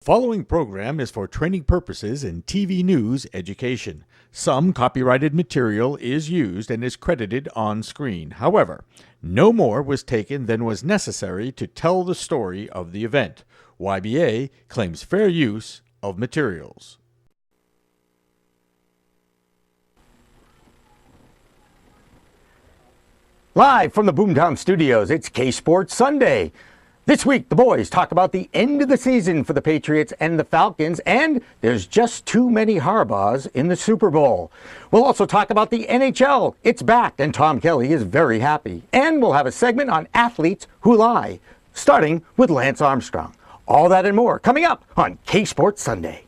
following program is for training purposes in TV news education. Some copyrighted material is used and is credited on screen. However, no more was taken than was necessary to tell the story of the event. YBA claims fair use of materials. Live from the Boomtown Studios, it's K-Sports Sunday. This week, the boys talk about the end of the season for the Patriots and the Falcons, and there's just too many Harbaughs in the Super Bowl. We'll also talk about the NHL. It's back, and Tom Kelly is very happy. And we'll have a segment on athletes who lie, starting with Lance Armstrong. All that and more coming up on K-Sports Sunday.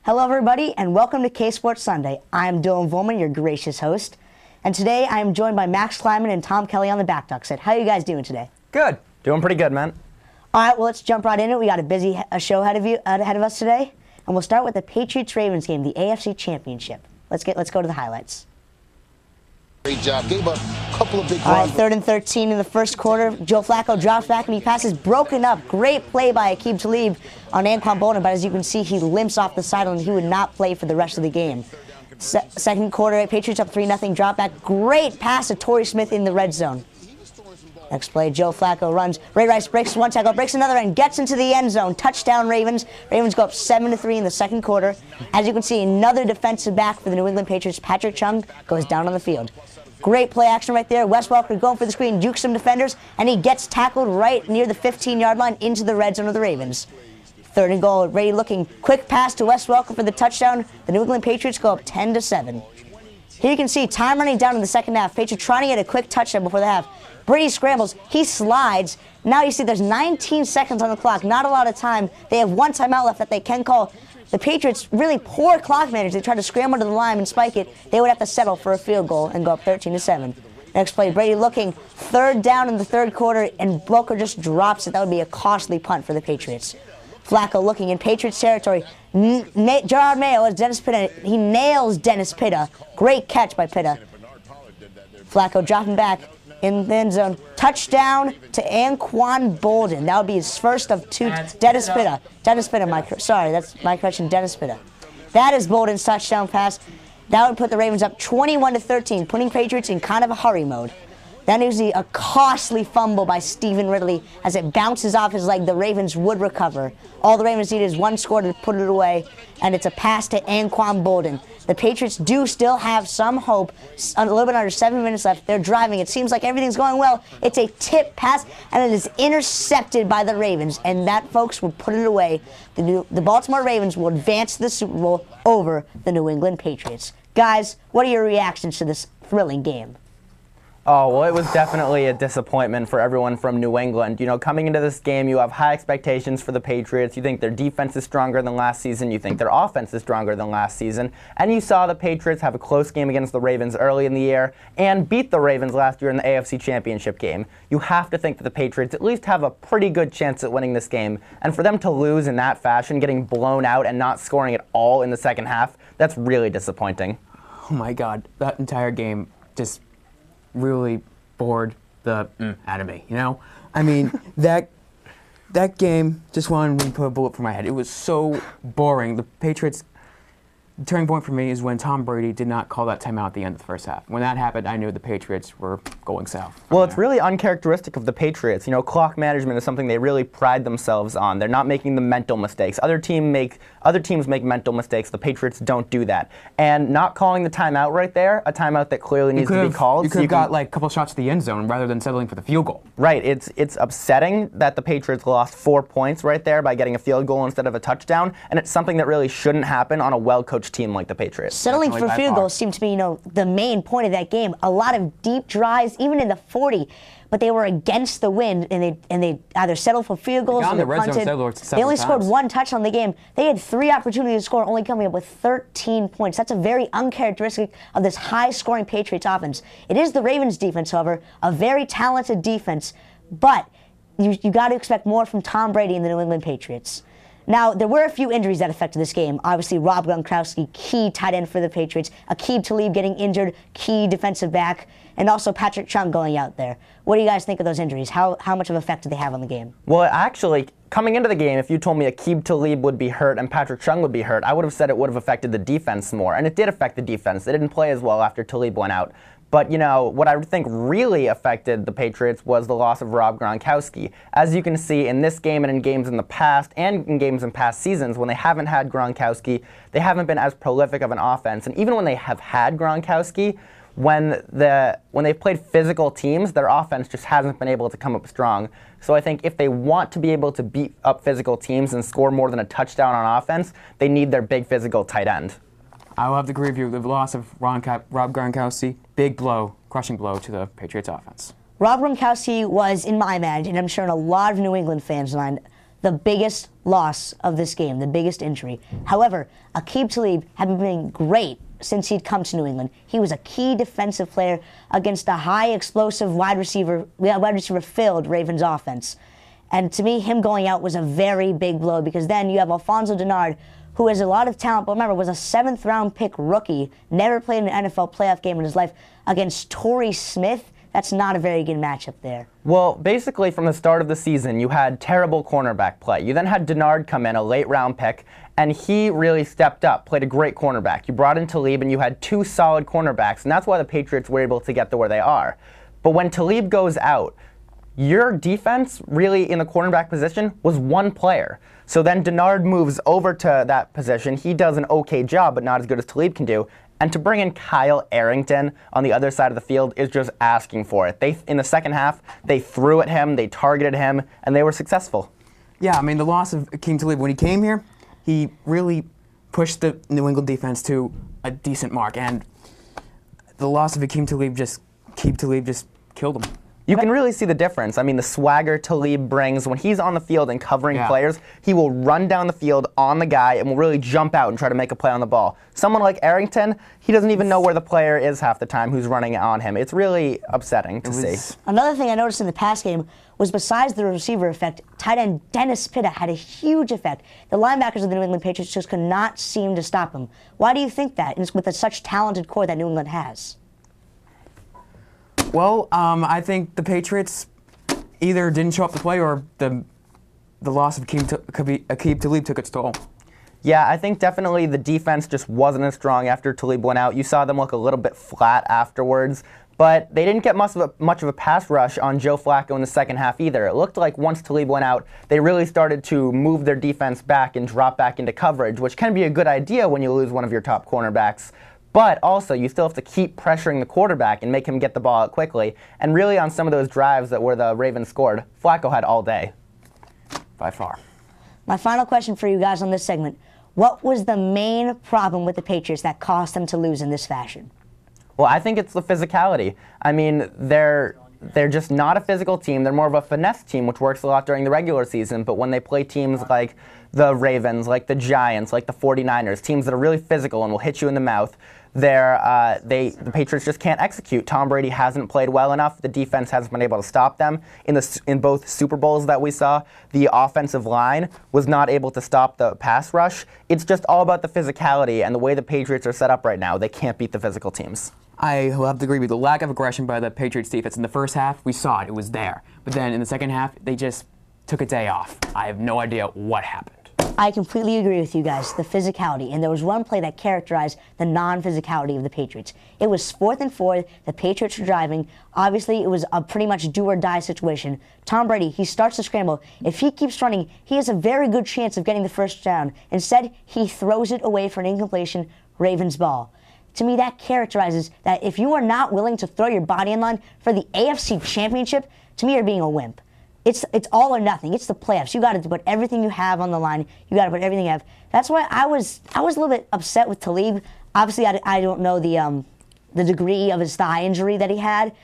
Hello everybody and welcome to K-Sports Sunday. I'm Dylan Volman, your gracious host. And today I am joined by Max Kleiman and Tom Kelly on the back duck set. How are you guys doing today? Good. Doing pretty good, man. Alright, well let's jump right in it. We got a busy show ahead of us today. And we'll start with the Patriots-Ravens game, the AFC Championship. Let's go to the highlights. Great job. Gave a couple of big All right, 3rd and 13 in the first quarter. Joe Flacco drops back and he passes broken up. Great play by Aqib Talib on Anquan Boldin, but as you can see, he limps off the sideline. He would not play for the rest of the game. Second quarter, Patriots up 3-0, drop back. Great pass to Torrey Smith in the red zone. Next play, Joe Flacco runs. Ray Rice breaks one tackle, breaks another, and gets into the end zone. Touchdown, Ravens. Ravens go up 7-3 in the second quarter. As you can see, another defensive back for the New England Patriots, Patrick Chung, goes down on the field. Great play action right there. Wes Welker going for the screen, jukes some defenders, and he gets tackled right near the 15-yard line into the red zone of the Ravens. 3rd and goal, Brady looking, quick pass to Wes Welker for the touchdown. The New England Patriots go up 10-7. Here you can see time running down in the second half. Patriots trying to get a quick touchdown before the half. Brady scrambles, he slides. Now you see there's 19 seconds on the clock, not a lot of time. They have one timeout left that they can call. The Patriots, really poor clock managers. They tried to scramble to the line and spike it. They would have to settle for a field goal and go up 13-7. Next play, Brady looking, 3rd down in the third quarter, and Welker just drops it. That would be a costly punt for the Patriots. Flacco looking in Patriots territory. Gerard Mayo as Dennis Pitta. He nails Dennis Pitta. Great catch by Pitta. Flacco dropping back in the end zone. Touchdown to Anquan Boldin. That would be his first of two. Dennis Pitta. Dennis Pitta, sorry, that's my correction, Dennis Pitta. That is Boldin's touchdown pass. That would put the Ravens up 21-13, putting Patriots in kind of a hurry mode. Then you see a costly fumble by Stephen Ridley as it bounces off his leg. The Ravens would recover. All the Ravens need is one score to put it away, and it's a pass to Anquan Boldin. The Patriots do still have some hope. A little bit under 7 minutes left. They're driving. It seems like everything's going well. It's a tip pass, and it is intercepted by the Ravens, and that, folks, will put it away. The Baltimore Ravens will advance to the Super Bowl over the New England Patriots. Guys, what are your reactions to this thrilling game? Oh, well, it was definitely a disappointment for everyone from New England. You know, coming into this game, you have high expectations for the Patriots. You think their defense is stronger than last season. You think their offense is stronger than last season. And you saw the Patriots have a close game against the Ravens early in the year and beat the Ravens last year in the AFC Championship game. You have to think that the Patriots at least have a pretty good chance at winning this game. And for them to lose in that fashion, getting blown out and not scoring at all in the second half, that's really disappointing. Oh my God, that entire game just really bored the out of me, you know? I mean, that game just wanted to put a bullet through my head. It was so boring. The Patriots, the turning point for me is when Tom Brady did not call that timeout at the end of the first half. When that happened, I knew the Patriots were going south. Well, it's really uncharacteristic of the Patriots. You know, clock management is something they really pride themselves on. They're not making the mental mistakes. Other teams make mental mistakes. The Patriots don't do that. And not calling the timeout right there, a timeout that clearly needs to be called. You could have got like a couple shots to the end zone rather than settling for the field goal. Right. It's upsetting that the Patriots lost 4 points right there by getting a field goal instead of a touchdown, and it's something that really shouldn't happen on a well-coached team like the Patriots. Settling for field goals seemed to be, the main point of that game. A lot of deep drives, even in the 40, but they were against the wind, and they either settled for field goals or they punted. They only scored one touchdown on the game. They had 3 opportunities to score, only coming up with 13 points. That's a very uncharacteristic of this high-scoring Patriots offense. It is the Ravens defense, however, a very talented defense, but you got to expect more from Tom Brady and the New England Patriots. Now, there were a few injuries that affected this game. Obviously, Rob Gronkowski, key tight end for the Patriots. Aqib Talib getting injured, key defensive back. And also Patrick Chung going out there. What do you guys think of those injuries? How much of an effect did they have on the game? Well, actually, coming into the game, if you told me Aqib Talib would be hurt and Patrick Chung would be hurt, I would have said it would have affected the defense more. And it did affect the defense. They didn't play as well after Talib went out. But, what I think really affected the Patriots was the loss of Rob Gronkowski. As you can see in this game and in games in the past and in games in past seasons, when they haven't had Gronkowski, they haven't been as prolific of an offense. And even when they have had Gronkowski, when they've played physical teams, their offense just hasn't been able to come up strong. So I think if they want to be able to beat up physical teams and score more than a touchdown on offense, they need their big physical tight end. I will have to agree with you. The loss of Rob Gronkowski, big blow, crushing blow to the Patriots offense. Rob Gronkowski was, in my mind, and I'm sure in a lot of New England fans' mind, the biggest loss of this game, the biggest injury. However, Aqib Talib had been playing great since he'd come to New England. He was a key defensive player against a high explosive wide receiver filled Ravens offense. And to me, him going out was a very big blow, because then you have Alfonso Denard, who has a lot of talent, but remember, was a 7th-round pick rookie, never played an NFL playoff game in his life, against Torrey Smith. That's not a very good matchup there. Well, basically from the start of the season, you had terrible cornerback play. You then had Denard come in, a late-round pick, and he really stepped up, played a great cornerback. You brought in Talib, and you had 2 solid cornerbacks, and that's why the Patriots were able to get to where they are. But when Talib goes out, your defense, really, in the cornerback position, was 1 player. So then Denard moves over to that position. He does an okay job, but not as good as Talib can do. And to bring in Kyle Arrington on the other side of the field is just asking for it. In the second half, they threw at him, they targeted him, and they were successful. Yeah, I mean, the loss of Aqib Talib, when he came here, he really pushed the New England defense to a decent mark. And the loss of Aqib Talib just killed him. You can really see the difference. I mean, the swagger Talib brings when he's on the field and covering players, he will run down the field on the guy and will really jump out and try to make a play on the ball. Someone like Arrington, he doesn't even know where the player is half the time who's running on him. It's really upsetting to see. Another thing I noticed in the pass game was, besides the receiver effect, tight end Dennis Pitta had a huge effect. The linebackers of the New England Patriots just could not seem to stop him. Why do you think that, with such talented core that New England has? Well, I think the Patriots either didn't show up to play, or the loss of Aqib Talib took its toll. Yeah, I think definitely the defense just wasn't as strong after Talib went out. You saw them look a little bit flat afterwards, but they didn't get much of a pass rush on Joe Flacco in the second half either. It looked like once Talib went out, they really started to move their defense back and drop back into coverage, which can be a good idea when you lose one of your top cornerbacks. But also, you still have to keep pressuring the quarterback and make him get the ball out quickly. And really, on some of those drives that where the Ravens scored, Flacco had all day. By far. My final question for you guys on this segment: what was the main problem with the Patriots that caused them to lose in this fashion? Well, I think it's the physicality. I mean, they're just not a physical team. They're more of a finesse team, which works a lot during the regular season. But when they play teams like the Ravens, like the Giants, like the 49ers, teams that are really physical and will hit you in the mouth, the Patriots just can't execute. Tom Brady hasn't played well enough. The defense hasn't been able to stop them. In both Super Bowls that we saw, the offensive line was not able to stop the pass rush. It's just all about the physicality, and the way the Patriots are set up right now, they can't beat the physical teams. I will have to agree with the lack of aggression by the Patriots defense. In the first half, we saw it. It was there. But then in the second half, they just took a day off. I have no idea what happened. I completely agree with you guys, the physicality. And there was one play that characterized the non-physicality of the Patriots. It was 4th and 4. The Patriots were driving. Obviously, it was a pretty much do-or-die situation. Tom Brady, he starts to scramble. If he keeps running, he has a very good chance of getting the first down. Instead, he throws it away for an incompletion, Ravens ball. To me, that characterizes that if you are not willing to throw your body in line for the AFC Championship, to me, you're being a wimp. It's all or nothing. It's the playoffs. You got to put everything you have on the line. You got to put everything you have. That's why I was a little bit upset with Talib. Obviously, I don't know the degree of his thigh injury that he had,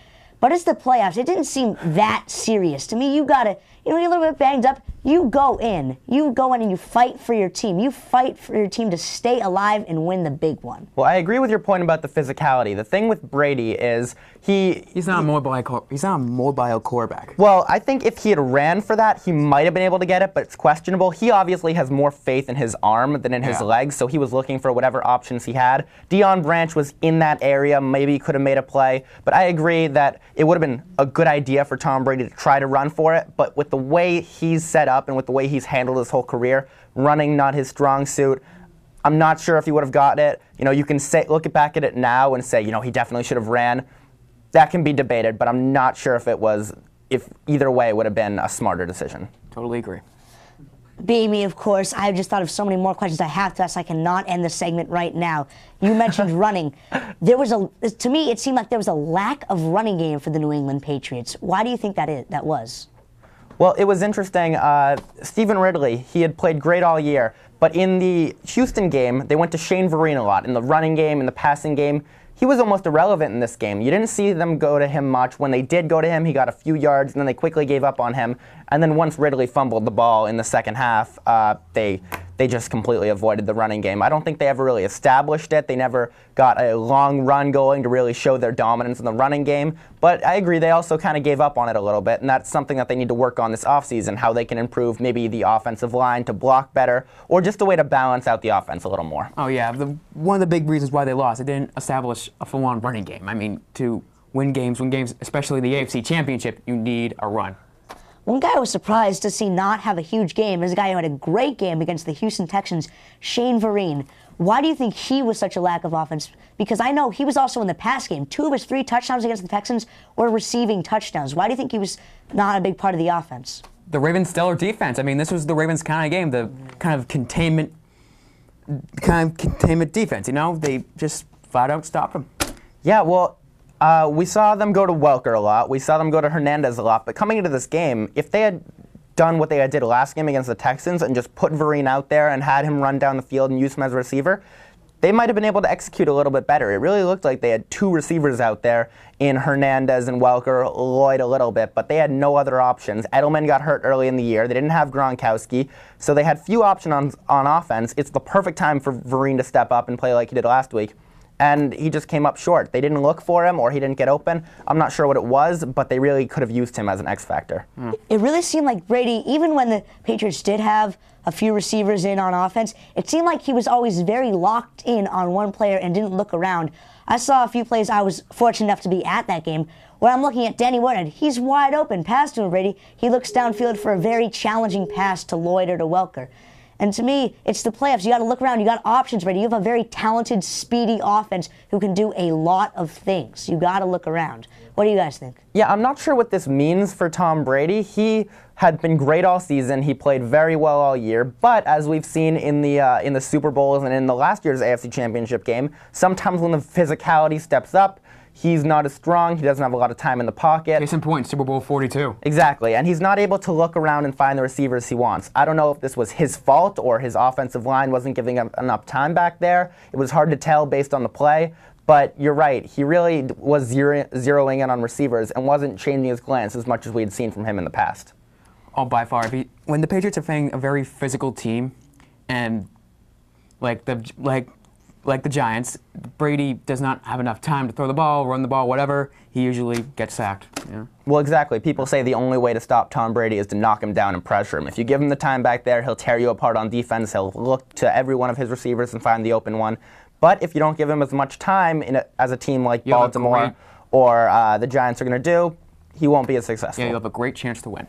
but it's the playoffs. It didn't seem that serious to me. You got you're a little bit banged up, you go in. You go in and you fight for your team. You fight for your team to stay alive and win the big one. Well, I agree with your point about the physicality. The thing with Brady is he's not a mobile quarterback. Well, I think if he had ran for that, he might have been able to get it, but it's questionable. He obviously has more faith in his arm than in his legs, so he was looking for whatever options he had. Deion Branch was in that area, maybe he could have made a play, but I agree that it would have been a good idea for Tom Brady to try to run for it, but with the way he's set up and with the way he's handled his whole career, running not his strong suit, I'm not sure if he would have gotten it. You know, you can look back at it now and say, you know, he definitely should have ran. That can be debated, but I'm not sure if either way would have been a smarter decision. Totally agree. Being me, of course, I just thought of so many more questions I have to ask. I cannot end the segment right now. You mentioned running. To me, it seemed like there was a lack of running game for the New England Patriots. Why do you think that was? Well, it was interesting. Stephen Ridley, he had played great all year, but in the Houston game, they went to Shane Vereen a lot. In the running game, in the passing game, he was almost irrelevant in this game. You didn't see them go to him much. When they did go to him, he got a few yards, and then they quickly gave up on him. And then once Ridley fumbled the ball in the second half, they just completely avoided the running game. I don't think they ever really established it. They never got a long run going to really show their dominance in the running game. But I agree, they also kind of gave up on it a little bit, and that's something that they need to work on this offseason, how they can improve maybe the offensive line to block better, or just a way to balance out the offense a little more. Oh, yeah. One of the big reasons why they lost, they didn't establish a full-on running game. I mean, to win games, especially the AFC Championship, you need a run. One guy I was surprised to see not have a huge game is a guy who had a great game against the Houston Texans, Shane Vereen. Why do you think he was such a lack of offense? Because I know he was also in the pass game. 2 of his 3 touchdowns against the Texans were receiving touchdowns. Why do you think he was not a big part of the offense? The Ravens' stellar defense. I mean, this was the Ravens' kind of game, the kind of containment defense. You know, they just flat out stopped him. Yeah, well, we saw them go to Welker a lot. We saw them go to Hernandez a lot. But coming into this game, if they had done what they did last game against the Texans and just put Vereen out there and had him run down the field and use him as a receiver, they might have been able to execute a little bit better. It really looked like they had 2 receivers out there in Hernandez and Welker, Lloyd a little bit, but they had no other options. Edelman got hurt early in the year. They didn't have Gronkowski, so they had few options on offense. It's the perfect time for Vereen to step up and play like he did last week. And he just came up short. They didn't look for him, or he didn't get open. I'm not sure what it was, but they really could have used him as an X factor. It really seemed like Brady, even when the Patriots did have a few receivers in on offense, it seemed like he was always very locked in on one player and didn't look around. I saw a few plays, I was fortunate enough to be at that game, where I'm looking at Danny Woodhead. He's wide open, pass to him, Brady. He looks downfield for a very challenging pass to Lloyd or to Welker. And to me, it's the playoffs. You got to look around. You got options, Brady. You have a very talented, speedy offense who can do a lot of things. You got to look around. What do you guys think? Yeah, I'm not sure what this means for Tom Brady. He had been great all season. He played very well all year. But as we've seen in the Super Bowls and in the last year's AFC Championship game, sometimes when the physicality steps up, he's not as strong. He doesn't have a lot of time in the pocket. Case in point, Super Bowl 42. Exactly, and he's not able to look around and find the receivers he wants. I don't know if this was his fault or his offensive line wasn't giving him enough time back there. It was hard to tell based on the play, but you're right. He really was zeroing in on receivers and wasn't changing his glance as much as we had seen from him in the past. Oh, by far. When the Patriots are playing a very physical team, and like the Giants, Brady does not have enough time to throw the ball, run the ball, whatever. He usually gets sacked. Yeah. Well, exactly. People say the only way to stop Tom Brady is to knock him down and pressure him. If you give him the time back there, he'll tear you apart on defense. He'll look to every one of his receivers and find the open one. But if you don't give him as much time as a team like Baltimore or the Giants are going to do, he won't be as successful. Yeah, you'll have a great chance to win.